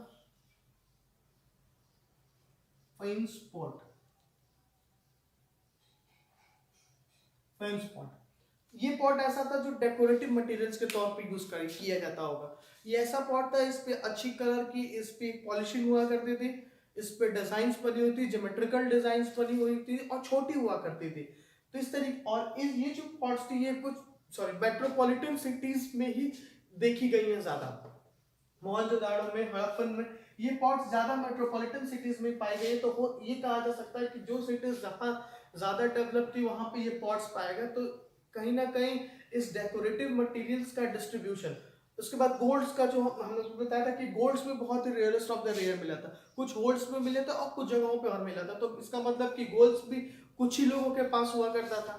फेम स्पॉट, फेम स्पॉट। ये पॉट ऐसा था जो डेकोरेटिव मटेरियल्स के तौर पे यूज किया जाता होगा। ये ऐसा पॉट था, इस पे अच्छी कलर की, इस पे पॉलिशिंग हुआ करती थी, इस पे डिजाइन्स बनी हुई थी, ज्योमेट्रिकल डिजाइन्स बनी हुई थी और छोटी हुआ करती थी। तो इस तरीके और ये जो पॉट्स थी ये कुछ मेट्रोपॉलिटन सिटीज में ही देखी गई हैं ज्यादा। मोहनजोदाड़ो में, हड़प्पन में ये पॉट्स ज्यादा मेट्रोपॉलिटन सिटीज में पाई गई। तो ये कहा जा सकता है कि जो सिटीज जहां ज्यादा डेवलप थी वहां पे ये पॉट्स पाए गए। तो कहीं ना कहीं इस डेकोरेटिव मटेरियल्स का डिस्ट्रीब्यूशन, उसके बाद गोल्ड्स का जो हमने बताया था कि गोल्ड्स में बहुत ही रेयरेस्ट ऑफ द रेयर मिला था, कुछ होल्ड्स में मिले थे और कुछ जगहों पे और मिला था। तो इसका मतलब कि गोल्ड्स भी कुछ ही लोगों के पास हुआ करता था।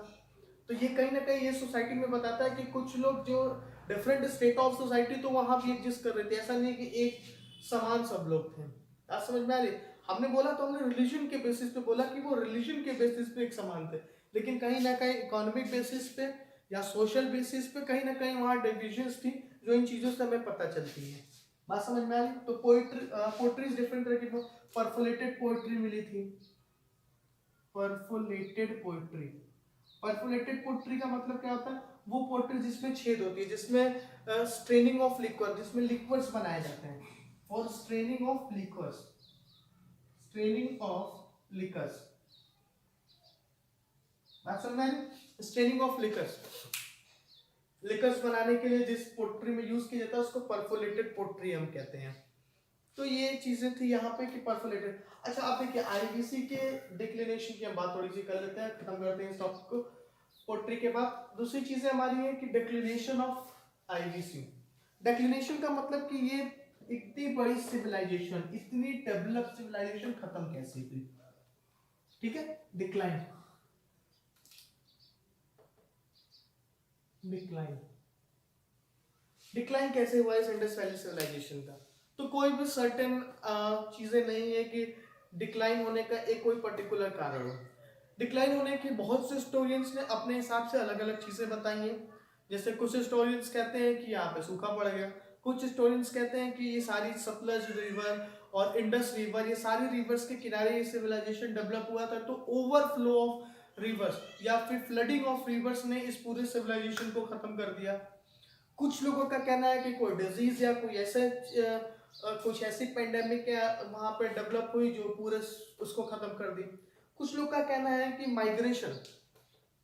तो ये कहीं ना कहीं ये सोसाइटी में बताता है कि कुछ लोग जो डिफरेंट स्टेट ऑफ सोसाइटी तो वहां भी एग्जिस्ट कर रहे थे, ऐसा नहीं कि एक समान सब लोग थे। आज समझ में आ रही? हमने बोला तो हमने रिलीजन के बेसिस पे बोला कि वो रिलीजन के बेसिस पे एक समान थे, लेकिन कहीं ना कहीं इकोनॉमिक बेसिस पे या सोशल बेसिस पे कहीं ना कहीं वहां डिविजन्स थी, जो इन चीजों से हमें पता चलती है। बात समझ में आ रही? तो पोएट्री डिफरेंट तरह की परफोलेटेड पोएट्री मिली थी। परफोलेटेड पोएट्री, परफोलेटेड पोएट्री का मतलब क्या होता है? वो पोएट्री जिसमें छेद होती है, जिसमें स्ट्रेनिंग ऑफ लिक्वर, जिसमें लिक्वर्स बनाए जाते हैं, और straining of liquors, straining of liquors, बात समझ में आई? स्ट्रेनिंग ऑफ लिक्वर्स, लिक्वर्स बनाने के लिए जिस पोएट्री में यूज किया जाता है उसको परफोलेटेड पोएट्री हम कहते हैं। तो ये चीजें थी यहाँ पे कि परफोलेटेड। अच्छा आप देखिए आईवीसी के डिक्लिनेशन की हम बात थोड़ी सी कर लेते हैं, खत्म करते हैं इस टॉपिक को। पोट्री के बाद दूसरी चीजें हमारी है कि डिक्लिनेशन ऑफ आईवीसी। डिक्लिनेशन का मतलब कि ये इतनी बड़ी सिविलाइजेशन, इतनी डेवलप सिविलाइजेशन खत्म कैसे हुई? ठीक है, डिक्लाइन, डिक्लाइन, डिक्लाइन कैसे हुआ इस इंडस वैली सिविलाइजेशन का? तो कोई भी सर्टेन चीजें नहीं है कि डिक्लाइन होने का एक कोई पर्टिकुलर कारण हो। डिक्लाइन होने के बहुत से हिस्टोरियंस ने अपने हिसाब से अलग अलग चीजें बताई हैं। जैसे कुछ हिस्टोरियंस कहते हैं कि यहाँ पे सूखा पड़ गया, कुछ हिस्टोरियंस कहते हैं कि ये सारी सतलज रिवर और इंडस रिवर, ये सारी रिवर्स के किनारे ये सिविलाइजेशन डेवलप हुआ था। तो ओवरफ्लो ऑफ रिवर्स या फिर फ्लडिंग ऑफ रिवर्स ने इस पूरे सिविलाइजेशन को खत्म कर दिया। कुछ लोगों का कहना है कि कोई डिजीज या कोई ऐसे कुछ ऐसी पेंडेमिक वहां पे डेवलप हुई जो पूरे उसको खत्म कर दी। कुछ लोग का कहना है कि माइग्रेशन,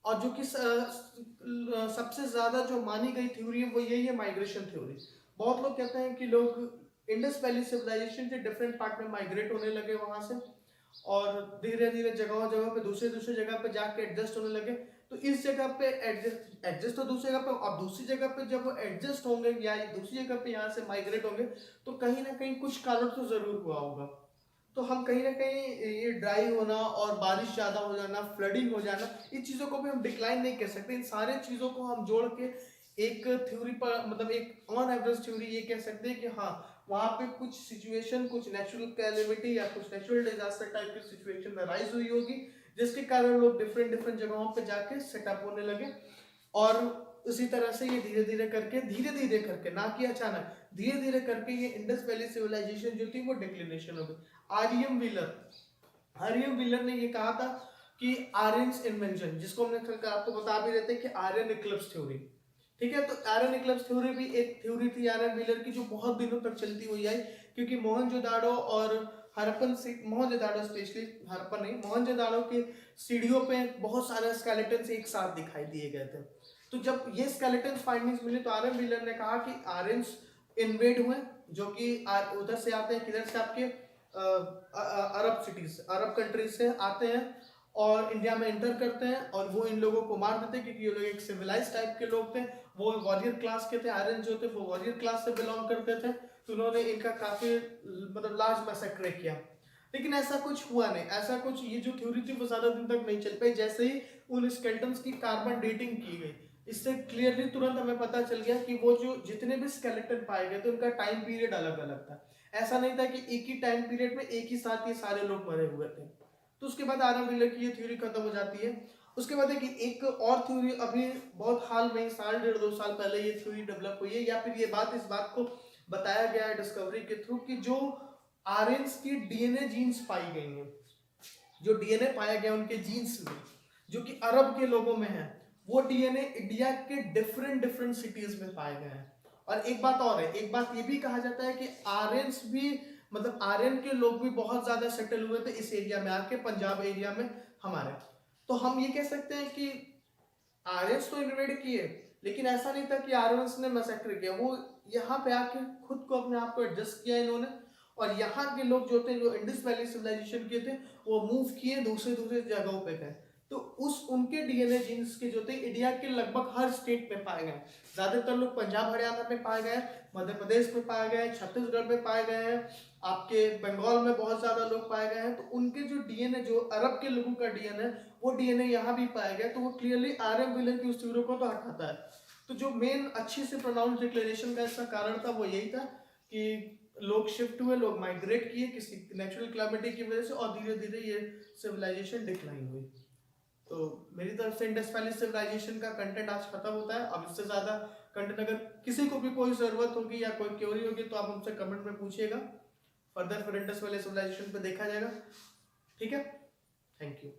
और जो कि सबसे ज्यादा जो मानी गई थ्योरी है वो यही है, माइग्रेशन थ्योरी। बहुत लोग कहते हैं कि लोग इंडस वैली सिविलाइजेशन के डिफरेंट पार्ट में माइग्रेट होने लगे वहां से, और धीरे धीरे जगह जगह पे दूसरे दूसरे जगह पे जाके एडजस्ट होने लगे। तो इस जगह पे एडजस्ट तो दूसरी जगह पे, अब दूसरी जगह पे जब वो एडजस्ट होंगे या दूसरी जगह पे यहाँ से माइग्रेट होंगे तो कहीं ना कहीं कुछ कारण तो जरूर हुआ होगा। तो हम कहीं ना कहीं ये ड्राई होना और बारिश ज्यादा हो जाना, फ्लडिंग हो जाना, इन चीजों को भी हम डिक्लाइन नहीं कह सकते। इन सारे चीजों को हम जोड़ के एक थ्योरी पर, मतलब एक ऑन एवरेज थ्योरी ये कह सकते हैं कि हाँ वहां पे कुछ सिचुएशन, कुछ नेचुरल कैलेमिटी या कुछ नेचुरल डिजास्टर टाइप की सिचुएशन राइज हुई होगी, जिसके कारण लोग डिफरेंट डिफरेंट जगहों पे जाके सेटअप होने लगे। और उसी तरह से ये धीरे धीरे करके, ना कि अचानक, धीरे धीरे करके ये इंडस वैली सिविलाइजेशन जो थी वो डिक्लिनेशन हो गई। आर्यन व्हीलर ने ये कहा था कि आर्यन्स इन्वेंशन, जिसको हमने आपको बता भी रहते हैं कि आर्यन इक्लिप्स थ्योरी, ठीक है। तो आर्यन इक्लिप्स थ्योरी भी एक थ्योरी थी आर्यन व्हीलर की, जो बहुत दिनों तक चलती हुई आई, क्योंकि मोहनजोदाड़ो और हड़प्पन से, मोहनजोदाड़ो स्पेशली, हड़प्पन नहीं, मोहनजोदाड़ो के सीढ़ियों पे बहुत सारे स्केलेटन्स एक साथ दिखाई दिए गए थे। तो जब ये स्केलेटन फाइंडिंग्स मिली तो आर्यन व्हीलर ने कहा कि आर्यन्स इन्वेड हुए, जो कि उधर से आते हैं, किधर से, आपके अरब सिटीज, अरब कंट्रीज से आते हैं और इंडिया में एंटर करते हैं, और वो इन लोगों को मार देते क्योंकि ये लोग एक सिविलाइज टाइप के लोग थे, वो वॉरियर क्लास के थे। आर्यन जो थे वो वॉरियर क्लास से बिलोंग करते थे, तो उन्होंने इनका काफी मतलब लार्ज मैसेक्रे किया। लेकिन ऐसा कुछ हुआ नहीं, ऐसा कुछ, ये जो थ्योरी थी वो ज्यादा दिन तक नहीं चल पाई। जैसे ही उन स्केलेटन्स की कार्बन डेटिंग की गई, इससे क्लियरली तुरंत हमें पता चल गया कि वो जो जितने भी स्केलेटन पाए गए थे उनका टाइम पीरियड अलग अलग था। ऐसा नहीं था कि एक ही टाइम पीरियड में एक ही साथ ये सारे लोग मरे हुए थे। तो उसके बाद आर्यन व्हीलर की ये थ्योरी खत्म हो जाती है। उसके बाद एक और थ्योरी अभी बहुत हाल में, साल डेढ़ दो साल पहले ये थ्योरी डेवलप हुई है, या फिर ये बात, इस बात को बताया गया है डिस्कवरी के थ्रू कि जो आर्यंस की डीएनए जीन्स पाई गई हैं, जो डीएनए पाया गया उनके जीन्स में, जो कि अरब के लोगों में है, वो डीएनए इंडिया के डिफरेंट डिफरेंट सिटीज में पाए गए हैं। और एक बात और है, एक बात ये भी कहा जाता है कि आर्यंस भी मतलब आर्यन के लोग भी बहुत ज्यादा सेटल हुए थे इस एरिया में आके, पंजाब एरिया में हमारे। तो हम ये कह सकते हैं कि आर्यंस तो इन्वेड किए, लेकिन ऐसा नहीं था कि आर्यंस ने मैसेक्टर किया, वो यहाँ पे आके खुद को अपने आप को एडजस्ट किया इन्होंने। और यहाँ के लोग जो थे, जो इंडस वैली सिविलाइजेशन के थे, वो मूव किए दूसरे दूसरे जगहों पे गए। तो उस उनके डीएनए जीन्स के जो थे इंडिया के लगभग हर स्टेट में पाए गए। ज्यादातर लोग पंजाब हरियाणा में पाए गए, मध्य प्रदेश में पाए गए, छत्तीसगढ़ में पाए गए हैं, आपके बंगाल में बहुत ज्यादा लोग पाए गए हैं। तो उनके जो डीएनए, जो अरब के लोगों का डीएनए, वो डीएनए यहाँ भी पाया गया। तो वो क्लियरली आर्यन विलन की उस थ्योरी को तो हटाता है। तो जो मेन अच्छी से प्रोनाउंस डिक्लेरेशन का इसका कारण था वो यही था कि लोग शिफ्ट हुए, लोग माइग्रेट किए किसी नेचुरल क्लैमिटी की वजह से, और धीरे धीरे ये सिविलाइजेशन डिक्लाइन हुई। तो मेरी तरफ से इंडस वैली सिविलाइजेशन का कंटेंट आज खत्म होता है। अब इससे ज्यादा कंटेंट अगर किसी को भी कोई जरूरत होगी या कोई क्वेरी होगी तो आप हमसे कमेंट में पूछिएगा। फर्दर फिर इंडस वैली सिविलाइजेशन पे देखा जाएगा। ठीक है, थैंक यू।